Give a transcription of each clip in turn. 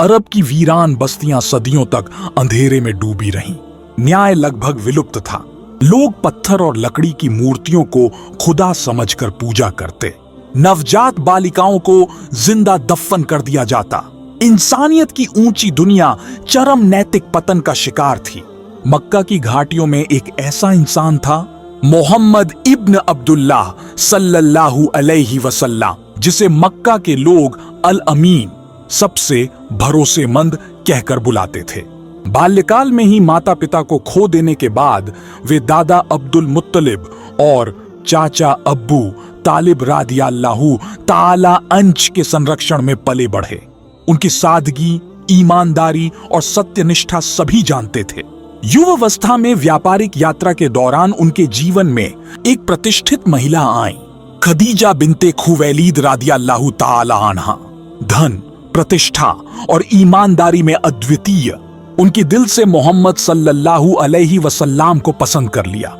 अरब की वीरान बस्तियां सदियों तक अंधेरे में डूबी रहीं। न्याय लगभग विलुप्त था। लोग पत्थर और लकड़ी की मूर्तियों को खुदा समझकर पूजा करते। नवजात बालिकाओं को जिंदा दफन कर दिया जाता। इंसानियत की ऊंची दुनिया चरम नैतिक पतन का शिकार थी। मक्का की घाटियों में एक ऐसा इंसान था, मोहम्मद इब्न अब्दुल्लाह सल्लल्लाहु अलैहि वसल्लम, जिसे मक्का के लोग अल अमीन, सबसे भरोसेमंद कहकर बुलाते थे। बाल्यकाल में ही माता पिता को खो देने के बाद वे दादा अब्दुल मुत्तलिब और चाचा अब्बू तालिब रादियल्लाहु ताला अंश के संरक्षण में पले बढ़े। उनकी सादगी, ईमानदारी और सत्यनिष्ठा सभी जानते थे। युवावस्था में व्यापारिक यात्रा के दौरान उनके जीवन में एक प्रतिष्ठित महिला आई, खदीजा बिनते खुवैलिद रादियल्लाहु ताला अन्हा। धन, प्रतिष्ठा और ईमानदारी में अद्वितीय, उनके दिल से मोहम्मद सल्लल्लाहु अलैहि वसल्लम को पसंद कर लिया।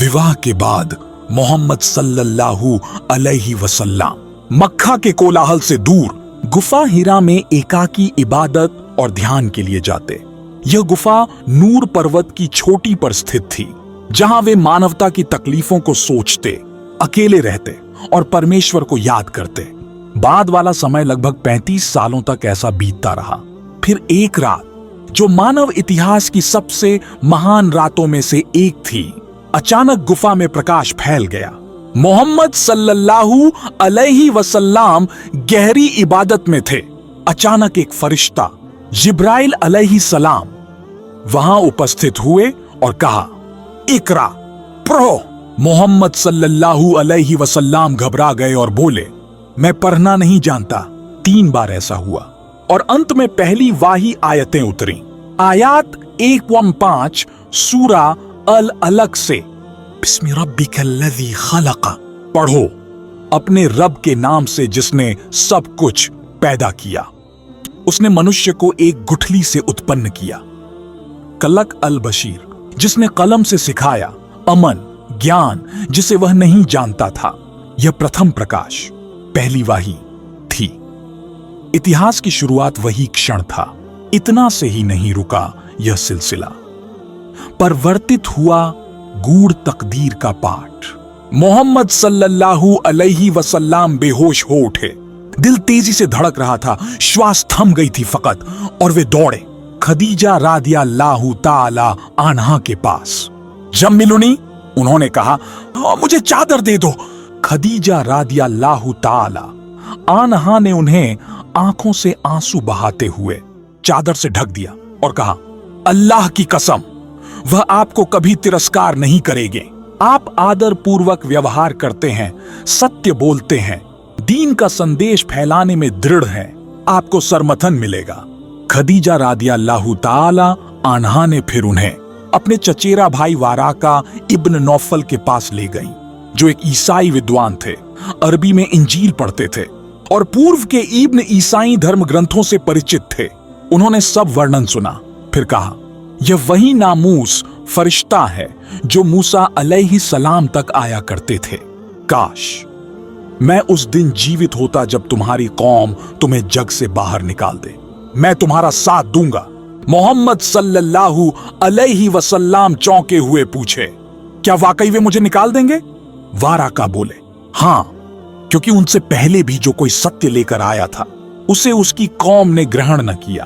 विवाह के बाद मोहम्मद सल्लल्लाहु अलैहि वसल्लम मक्का के कोलाहल से दूर गुफा हिरा में एकाकी इबादत और ध्यान के लिए जाते। यह गुफा नूर पर्वत की चोटी पर स्थित थी, जहां वे मानवता की तकलीफों को सोचते, अकेले रहते और परमेश्वर को याद करते। बाद वाला समय लगभग 35 सालों तक ऐसा बीतता रहा। फिर एक रात, जो मानव इतिहास की सबसे महान रातों में से एक थी, अचानक गुफा में प्रकाश फैल गया। मोहम्मद सल्लल्लाहु अलैहि वसल्लम गहरी इबादत में थे। अचानक एक फरिश्ता जिब्राइल अलैहि सलाम वहां उपस्थित हुए और कहा, इकरा, पढ़ो। मोहम्मद सल्लल्लाहु अलैहि वसल्लम घबरा गए और बोले, मैं पढ़ना नहीं जानता। 3 बार ऐसा हुआ और अंत में पहली वाही आयतें उतरी। आयात 1-5 सूरा अल अलग से, बिस्मि रब्बिकल्लज़ी खलक़, पढ़ो अपने रब के नाम से जिसने सब कुछ पैदा किया। उसने मनुष्य को एक गुठली से उत्पन्न किया। कलक अल बशीर, जिसने कलम से सिखाया। अमन, ज्ञान, जिसे वह नहीं जानता था। यह प्रथम प्रकाश, पहली वाही थी। इतिहास की शुरुआत वही क्षण था। इतना से ही नहीं रुका यह सिलसिला, परिवर्तित हुआ गूढ़ तकदीर का पाठ। मोहम्मद सल्लल्लाहु अलैहि वसल्लम बेहोश हो उठे। दिल तेजी से धड़क रहा था, श्वास थम गई थी फकत, और वे दौड़े खदीजा रादियल्लाहु ताला अन्हा के पास। जब मिलुनी, उन्होंने कहा, मुझे चादर दे दो। खदीजा रादियल्लाहु ताला अन्हा ने उन्हें आंखों से आंसू बहाते हुए चादर से ढक दिया और कहा, अल्लाह की कसम, वह आपको कभी तिरस्कार नहीं करेंगे। आप आदर पूर्वक व्यवहार करते हैं, सत्य बोलते हैं, दीन का संदेश फैलाने में दृढ़ हैं, आपको सरमथन मिलेगा। खदीजा रादियल्लाहु ताला अन्हा ने फिर उन्हें अपने चचेरा भाई वाराका इब्न नौफल के पास ले गईं, जो एक ईसाई विद्वान थे, अरबी में इंजील पढ़ते थे और पूर्व के इब्न ईसाई धर्म ग्रंथों से परिचित थे। उन्होंने सब वर्णन सुना, फिर कहा, यह वही नामूस फरिश्ता है जो मूसा अलैहि सलाम तक आया करते थे। काश मैं उस दिन जीवित होता जब तुम्हारी कौम तुम्हें जग से बाहर निकाल दे। मैं तुम्हारा साथ दूंगा। मोहम्मद सल्लल्लाहु अलैहि वसल्लम चौंके हुए पूछे, क्या वाकई वे मुझे निकाल देंगे? वाराका बोले, हां, क्योंकि उनसे पहले भी जो कोई सत्य लेकर आया था उसे उसकी कौम ने ग्रहण न किया।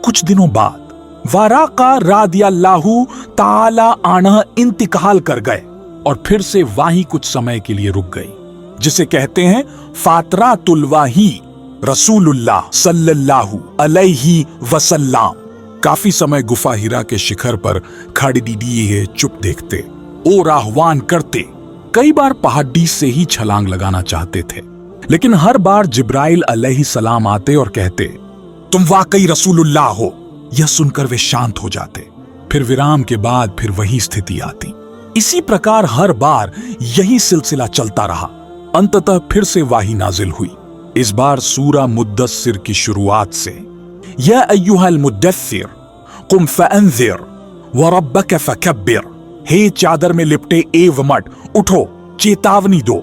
कुछ दिनों बाद वाराका रादियल्लाहु ताला अन्हा इंतकाल कर गए और फिर से वाही कुछ समय के लिए रुक गई, जिसे कहते हैं फातरातुल वाही रसूलुल्लाह सल्लल्लाहु अलैहि वसल्लम। काफी समय गुफा हिरा के शिखर पर खड़े दिए चुप देखते और आह्वान करते। कई बार पहाड़ी से ही छलांग लगाना चाहते थे, लेकिन हर बार जिब्राइल अलैहि सलाम आते और कहते, तुम वाकई रसूलुल्लाह हो। यह सुनकर वे शांत हो जाते। फिर विराम के बाद फिर वही स्थिति आती। इसी प्रकार हर बार यही सिलसिला चलता रहा। अंततः फिर से वाही नाजिल हुई, इस बार सूरा मुद्दस्सिर की शुरुआत से, या अय्युहल मुद्दस्सिर कुम फअंज़िर व रब्बक फकब्बिर। हे चादर में लिपटे एवमट, उठो, चेतावनी दो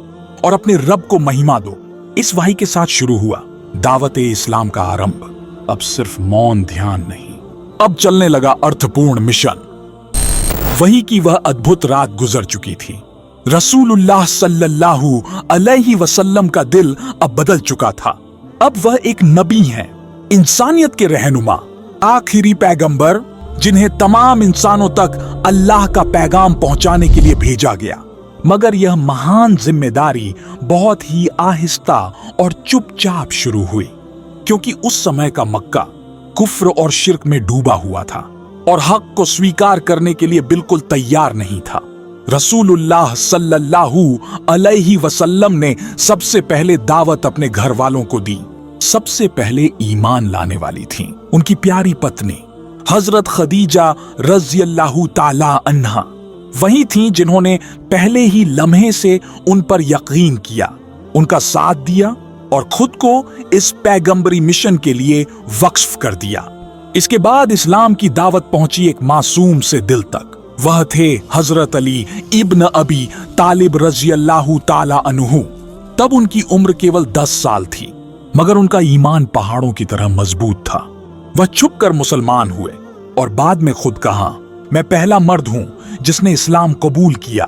और अपने रब को महिमा दो। इस वाही के साथ शुरू हुआ दावत-ए-इस्लाम का आरंभ। अब सिर्फ मौन ध्यान नहीं, अब चलने लगा अर्थपूर्ण मिशन। वही की वह अद्भुत रात गुजर चुकी थी। रसूलुल्लाह सल्लल्लाहु अलैहि वसल्लम का दिल अब बदल चुका था। अब वह एक नबी हैं, इंसानियत के रहनुमा, आखिरी पैगंबर जिन्हें तमाम इंसानों तक अल्लाह का पैगाम पहुंचाने के लिए भेजा गया। मगर यह महान जिम्मेदारी बहुत ही आहिस्ता और चुपचाप शुरू हुई, क्योंकि उस समय का मक्का कुफ्र और शिर्क में डूबा हुआ था और हक को स्वीकार करने के लिए बिल्कुल तैयार नहीं था। रसूलुल्लाह सल्लल्लाहु अलैहि वसल्लम ने सबसे पहले दावत अपने घर वालों को दी। सबसे पहले ईमान लाने वाली थी उनकी प्यारी पत्नी हजरत खदीजा रज़ियल्लाहु ताला अन्हा। वही थीं जिन्होंने पहले ही लम्हे से उन पर यकीन किया, उनका साथ दिया और खुद को इस पैगंबरी मिशन के लिए वक्फ कर दिया। इसके बाद इस्लाम की दावत पहुंची एक मासूम से दिल तक। वह थे हजरत अली इब्न अबी तालिब रज़ियल्लाहु ताला अन्हु। तब उनकी उम्र केवल 10 साल थी, मगर उनका ईमान पहाड़ों की तरह मजबूत था। वह छुप कर मुसलमान हुए और बाद में खुद कहा, मैं पहला मर्द हूं जिसने इस्लाम कबूल किया।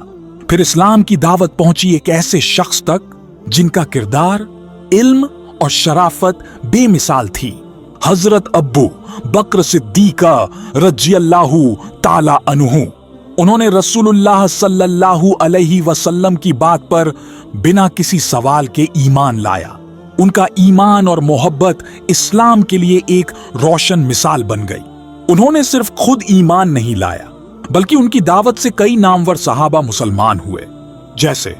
फिर इस्लाम की दावत पहुंची एक ऐसे शख्स तक जिनका किरदार, इल्म और शराफत बेमिसाल थी। हजरत अब्बू बकर सिद्दीका रज़ियल्लाहु ताला अन्हु। उन्होंने रसूलुल्लाह सल्लल्लाहु अलैहि वसल्लम की बात पर बिना किसी सवाल के ईमान लाया। उनका ईमान और मोहब्बत इस्लाम के लिए एक रोशन मिसाल बन गई। उन्होंने सिर्फ खुद ईमान नहीं लाया, बल्कि उनकी दावत से कई नामवर सहाबा मुसलमान हुए, जैसे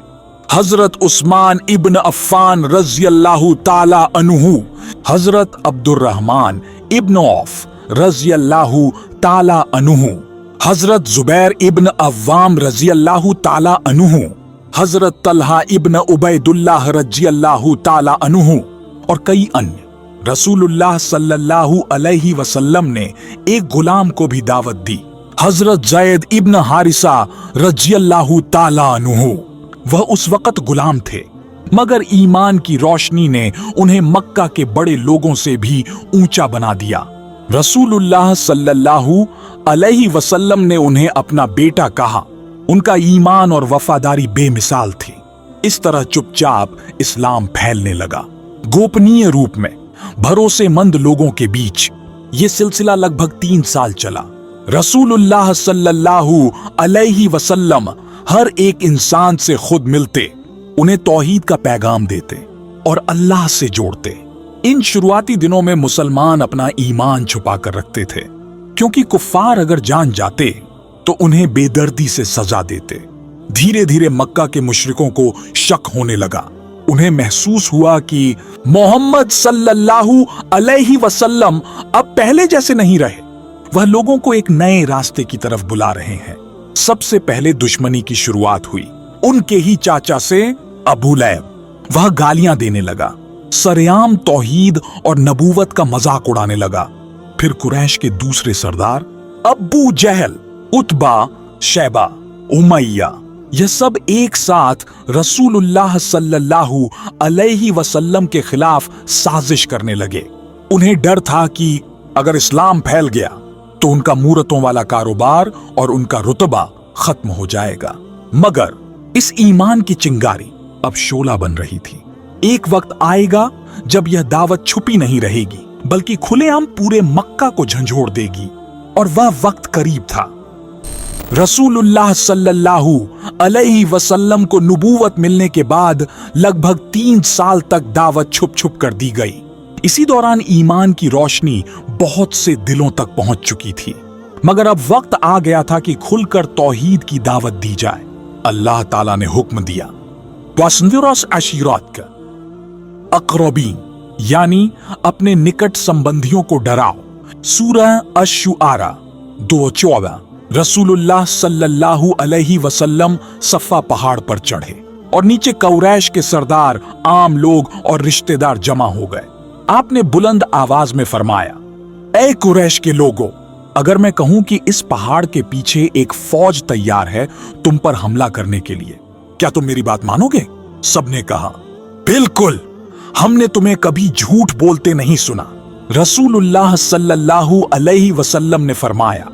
हजरत उस्मान इब्न अफ़्फ़ान रज़ियल्लाहु ताला अन्हु, हजरत अब्दुर्रहमान इब्न औफ रज़ियल्लाहु ताला अन्हु, हजरत जुबैर इब्न अव्वाम रज़ियल्लाहु ताला अन्हु, हजरत तलहा इब्न उबैदुल्लाह रज़ियल्लाहु ताला अन्हु और कई अन्य। रसूलुल्लाह सल्लल्लाहु अलैहि वसल्लम ने एक गुलाम को भी दावत दी, हजरत ज़ैद इब्न हारिसा रज़ियल्लाहु ताला अन्हु। वह उस वक्त गुलाम थे, मगर ईमान की रोशनी ने उन्हें मक्का के बड़े लोगों से भी ऊंचा बना दिया। रसूलुल्लाह सल्लल्लाहु अलैहि वसल्लम ने उन्हें अपना बेटा कहा। उनका ईमान और वफादारी बेमिसाल थी। इस तरह चुपचाप इस्लाम फैलने लगा, गोपनीय रूप में, भरोसेमंद लोगों के बीच। ये सिलसिला लगभग 3 साल चला। रसूलुल्लाह सल्लल्लाहु अलैहि वसल्लम हर एक इंसान से खुद मिलते, उन्हें तौहीद का पैगाम देते और अल्लाह से जोड़ते। इन शुरुआती दिनों में मुसलमान अपना ईमान छुपा कर रखते थे, क्योंकि कुफ्फार अगर जान जाते तो उन्हें बेदर्दी से सजा देते। धीरे धीरे मक्का के मुशरिकों को शक होने लगा। उन्हें महसूस हुआ कि मोहम्मद सल्लल्लाहु अलैहि वसल्लम अब पहले जैसे नहीं रहे। वह लोगों को एक नए रास्ते की तरफ बुला रहे हैं। सबसे पहले दुश्मनी की शुरुआत हुई उनके ही चाचा से, अबू लहब। वह गालियां देने लगा, सरेआम तौहीद और नबूवत का मजाक उड़ाने लगा। फिर कुरैश के दूसरे सरदार अब्बू जहल, उतबा, शैबा, उमैया, यह सब एक साथ रसूलुल्लाह सल्लल्लाहु अलैहि वसल्लम के खिलाफ साजिश करने लगे। उन्हें डर था कि अगर इस्लाम फैल गया तो उनका मूरतों वाला कारोबार और उनका रुतबा खत्म हो जाएगा। मगर इस ईमान की चिंगारी अब शोला बन रही थी। एक वक्त आएगा जब यह दावत छुपी नहीं रहेगी, बल्कि खुलेआम पूरे मक्का को झंझोड़ देगी, और वह वक्त करीब था। रसूलुल्लाह सल्लल्लाहु अलैहि वसल्लम को नबूवत मिलने के बाद लगभग 3 साल तक दावत छुप छुप कर दी गई। इसी दौरान ईमान की रोशनी बहुत से दिलों तक पहुंच चुकी थी, मगर अब वक्त आ गया था कि खुलकर तौहीद की दावत दी जाए। अल्लाह ताला ने हुक्म दिया, वअंज़िर अशीरतक अक़रबीन, यानी अपने निकट संबंधियों को डराओ। सूरह अश-शुआरा 2:14। रसूलुल्लाह सल्लल्लाहु अलैहि वसल्लम सफ़ा पहाड़ पर चढ़े और नीचे कुरैश के सरदार, आम लोग और रिश्तेदार जमा हो गए। आपने बुलंद आवाज में फरमाया, ऐ कुरैश के लोगों, अगर मैं कहूं कि इस पहाड़ के पीछे एक फौज तैयार है तुम पर हमला करने के लिए, क्या तुम मेरी बात मानोगे? सबने कहा, बिल्कुल, हमने तुम्हें कभी झूठ बोलते नहीं सुना। रसूलुल्लाह सल्लल्लाहु अलैहि वसल्लम ने फरमाया,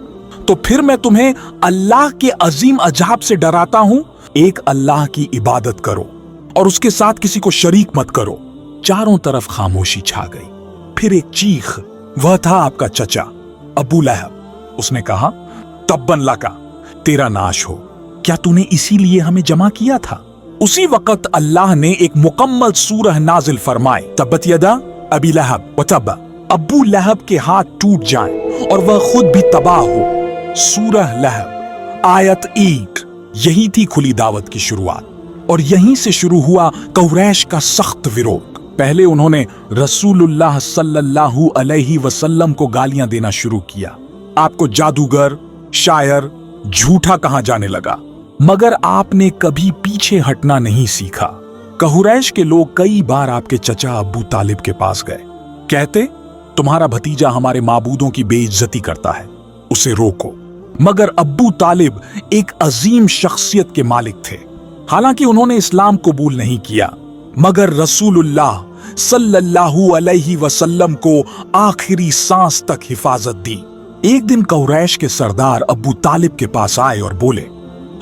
तो फिर मैं तुम्हें अल्लाह के अजीम अजाब से डराता हूं। एक अल्लाह की इबादत करो और उसके साथ किसी को शरीक मत करो। चारों तरफ खामोशी छा गई। फिर एक चीख, वह था आपका चचा अबू लहब। उसने कहा, तब्बन लका, तेरा नाश हो, क्या तूने इसीलिए हमें जमा किया था? उसी वक्त अल्लाह ने एक मुकम्मल सूरह नाजिल फरमाई, तब्बत यदा अबी लहब व तब, अबू लहब के हाथ टूट जाएं और वह खुद भी तबाह हो। सूरह लहब आयत 8। यही थी खुली दावत की शुरुआत और यहीं से शुरू हुआ कुरैश का सख्त विरोध। पहले उन्होंने रसूलुल्लाह सल्लल्लाहु अलैहि वसल्लम को गालियां देना शुरू किया। आपको जादूगर, शायर, झूठा कहा जाने लगा, मगर आपने कभी पीछे हटना नहीं सीखा। कुरैश के लोग कई बार आपके चचा अबू तालिब के पास गए, कहते, तुम्हारा भतीजा हमारे माबूदों की बेइज्जती करता है, उसे रोको। मगर अब्बू तालिब एक अजीम शख्सियत के मालिक थे। हालांकि उन्होंने इस्लाम कबूल नहीं किया, मगर रसूलुल्लाह सल्लल्लाहु अलैहि वसल्लम को आखिरी सांस तक हिफाजत दी। एक दिन कुरैश के सरदार अब्बू तालिब के पास आए और बोले,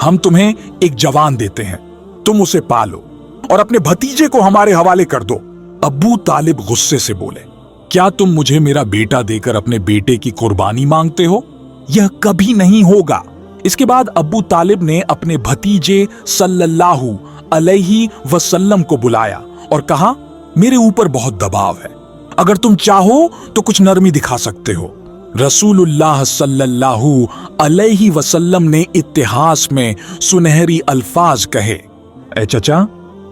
हम तुम्हें एक जवान देते हैं, तुम उसे पालो और अपने भतीजे को हमारे हवाले कर दो। अब्बू तालिब गुस्से से बोले, क्या तुम मुझे मेरा बेटा देकर अपने बेटे की कुर्बानी मांगते हो? यह कभी नहीं होगा। इसके बाद अब्बू तालिब ने अपने भतीजे सल्लल्लाहु अलैहि वसल्लम को बुलाया और कहा, मेरे ऊपर बहुत दबाव है, अगर तुम चाहो तो कुछ नरमी दिखा सकते हो। रसूलुल्लाह सल्लल्लाहु अलैहि वसल्लम ने इतिहास में सुनहरी अल्फाज कहे, ए चचा,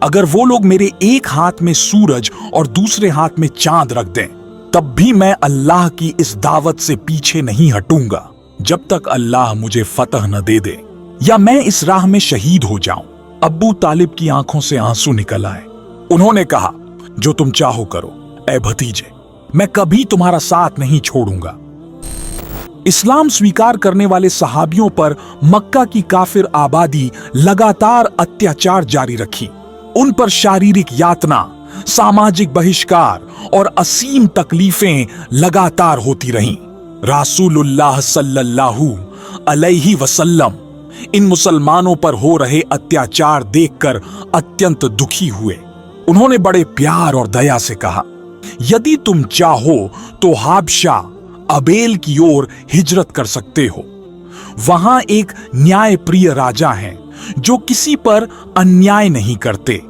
अगर वो लोग मेरे एक हाथ में सूरज और दूसरे हाथ में चांद रख दें, तब भी मैं अल्लाह की इस दावत से पीछे नहीं हटूंगा जब तक अल्लाह मुझे फतह न दे दे या मैं इस राह में शहीद हो जाऊं। अब्बू तालिब की आंखों से आंसू निकल आए। उन्होंने कहा, जो तुम चाहो करो ए भतीजे, मैं कभी तुम्हारा साथ नहीं छोड़ूंगा। इस्लाम स्वीकार करने वाले सहाबियों पर मक्का की काफिर आबादी लगातार अत्याचार जारी रखी। उन पर शारीरिक यातना, सामाजिक बहिष्कार और असीम तकलीफें लगातार होती रहीं। रसूलुल्लाह सल्लल्लाहु अलैहि वसल्लम इन मुसलमानों पर हो रहे अत्याचार देखकर अत्यंत दुखी हुए। उन्होंने बड़े प्यार और दया से कहा, यदि तुम चाहो तो हाबशा अबेल की ओर हिजरत कर सकते हो। वहां एक न्यायप्रिय राजा हैं जो किसी पर अन्याय नहीं करते।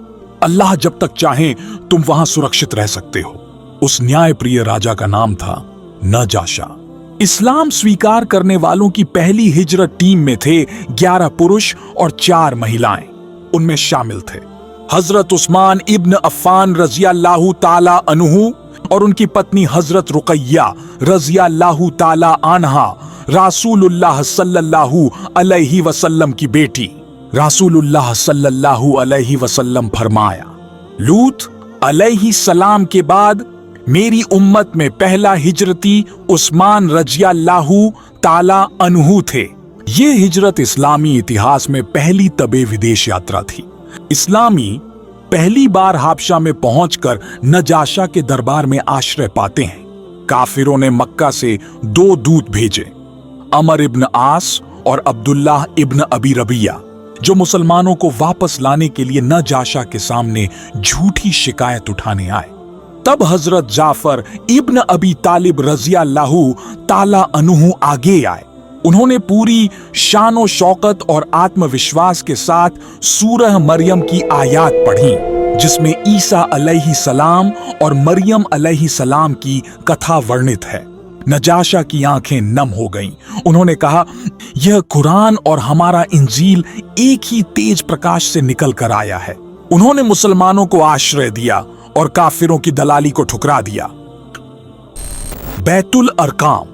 अल्लाह जब तक चाहे तुम वहां सुरक्षित रह सकते हो। उस न्यायप्रिय राजा का नाम था नजाशा। इस्लाम स्वीकार करने वालों की पहली हिजरत टीम में थे 11 पुरुष और 4 महिलाएं। उनमें शामिल थे हजरत उस्मान इब्न अफ़्फ़ान रज़ियल्लाहु ताला अन्हु और उनकी पत्नी हजरत रुक़ैया रज़ियल्लाहु ताला अन्हा, रसूलुल्लाह सल्लल्लाहु अलैहि वसल्लम की बेटी। रसूलुल्लाह सल्लल्लाहु अलैहि वसल्लम फरमाया, लूत अलैहि सलाम के बाद मेरी उम्मत में पहला हिजरती उस्मान रज़ियल्लाहु ताला अन्हु थे। ये हिजरत इस्लामी इतिहास में पहली तबे विदेश यात्रा थी। इस्लामी पहली बार हाबशा में पहुंचकर नजाशा के दरबार में आश्रय पाते हैं। काफिरों ने मक्का से 2 दूत भेजे, अमर इब्न आस और अब्दुल्लाह इब्न अबी रबिया, जो मुसलमानों को वापस लाने के लिए नजाशा के सामने झूठी शिकायत उठाने आए। तब हजरत जाफर इब्न अबी तालिब रज़ियल्लाहु ताला अन्हु आगे आए। उन्होंने पूरी शानो शौकत और आत्मविश्वास के साथ सूरह मरियम की आयात पढ़ी, जिसमें ईसा अलैहि सलाम और मरियम अलैहि सलाम की कथा वर्णित है। नजाशा की आंखें नम हो गईं। उन्होंने कहा, यह कुरान और हमारा इंजील एक ही तेज प्रकाश से निकल कर आया है। उन्होंने मुसलमानों को आश्रय दिया और काफिरों की दलाली को ठुकरा दिया। बैतुल अरकाम,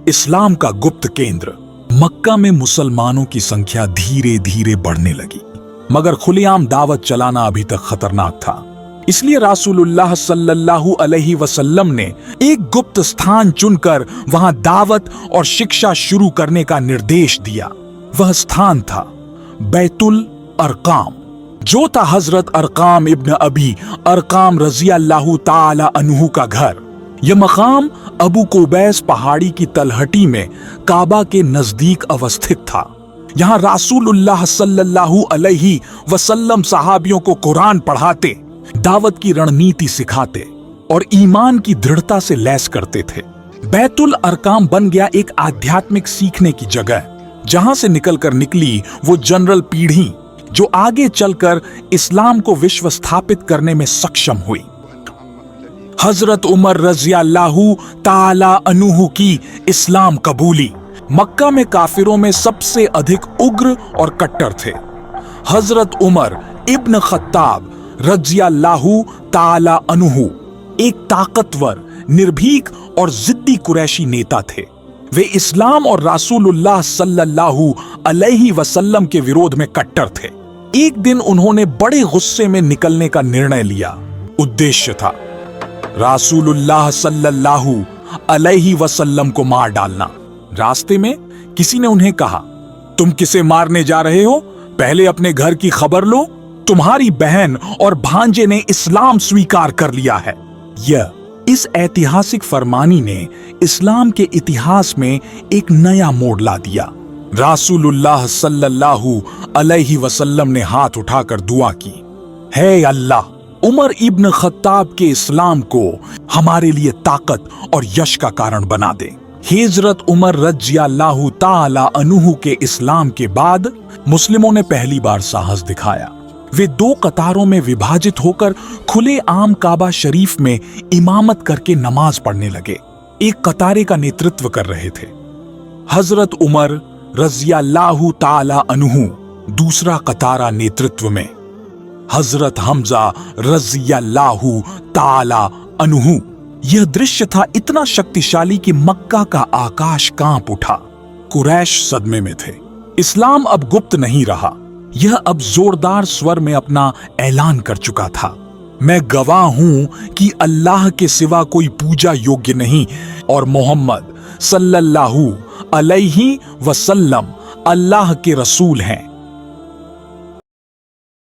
इस्लाम का गुप्त केंद्र। मक्का में मुसलमानों की संख्या धीरे धीरे बढ़ने लगी, मगर खुलेआम दावत चलाना अभी तक खतरनाक था। इसलिए रसूलुल्लाह सल्लल्लाहु अलैहि वसल्लम ने एक गुप्त स्थान चुनकर वहां दावत और शिक्षा शुरू करने का निर्देश दिया। वह स्थान था बैतुल अरकाम, जो था हजरत अरकाम इब्न अबी अरकाम रज़ियल्लाहु ताला अन्हु का घर। यह मकाम अबू कुबैस पहाड़ी की तलहटी में काबा के नजदीक अवस्थित था। यहाँ रासूलुल्लाह सल्लल्लाहु अलैहि वसल्लम सहाबियों को कुरान पढ़ाते, दावत की रणनीति सिखाते और ईमान की दृढ़ता से लैस करते थे। बैतुल अरकाम बन गया एक आध्यात्मिक सीखने की जगह, जहां से निकलकर निकली वो जनरल पीढ़ी जो आगे चलकर इस्लाम को विश्व स्थापित करने में सक्षम हुई। हजरत उमर रज़ियल्लाहु ताला अन्हु की इस्लाम कबूली। मक्का में काफिरों में सबसे अधिक उग्र और कट्टर थे। हजरत उमर इब्न खत्ताब रज़ियल्लाहु ताला अन्हु एक ताकतवर, निर्भीक और जिद्दी कुरैशी नेता थे। वे इस्लाम और रासूलुल्लाह सल्लल्लाहु अलैहि वसल्लम के विरोध में कट्टर थे। एक दिन उन्होंने बड़े गुस्से में निकलने का निर्णय लिया। उद्देश्य था रासूलुल्लाह सल्लल्लाहु अलैहि वसल्लम को मार डालना। रास्ते में किसी ने उन्हें कहा, तुम किसे मारने जा रहे हो? पहले अपने घर की खबर लो। तुम्हारी बहन और भांजे ने इस्लाम स्वीकार कर लिया है। इस ऐतिहासिक फरमानी ने इस्लाम के इतिहास में एक नया मोड़ ला दिया। रासूलुल्लाह सल्लल्लाहु अलैहि वसल्लम ने हाथ उठाकर दुआ की, हे अल्लाह, उमर इब्न खत्ताब के इस्लाम को हमारे लिए ताकत और यश का कारण बना दे। हजरत उमर रज़ियल्लाहु ताला अन्हु के इस्लाम के बाद मुस्लिमों ने पहली बार साहस दिखाया। वे दो कतारों में विभाजित होकर खुले आम काबा शरीफ में इमामत करके नमाज पढ़ने लगे। एक कतारे का नेतृत्व कर रहे थे हजरत उमर रज़ियल्लाहु ताला अन्हु, दूसरा कतारा नेतृत्व में हजरत हमजा रज़ियल्लाहु ताला अन्हु। यह दृश्य था इतना शक्तिशाली कि मक्का का आकाश कांप उठा। कुरैश सदमे में थे। इस्लाम अब गुप्त नहीं रहा, यह अब जोरदार स्वर में अपना ऐलान कर चुका था। मैं गवाह हूं कि अल्लाह के सिवा कोई पूजा योग्य नहीं और मोहम्मद सल्लल्लाहु अलैहि वसल्लम अल्लाह के रसूल हैं।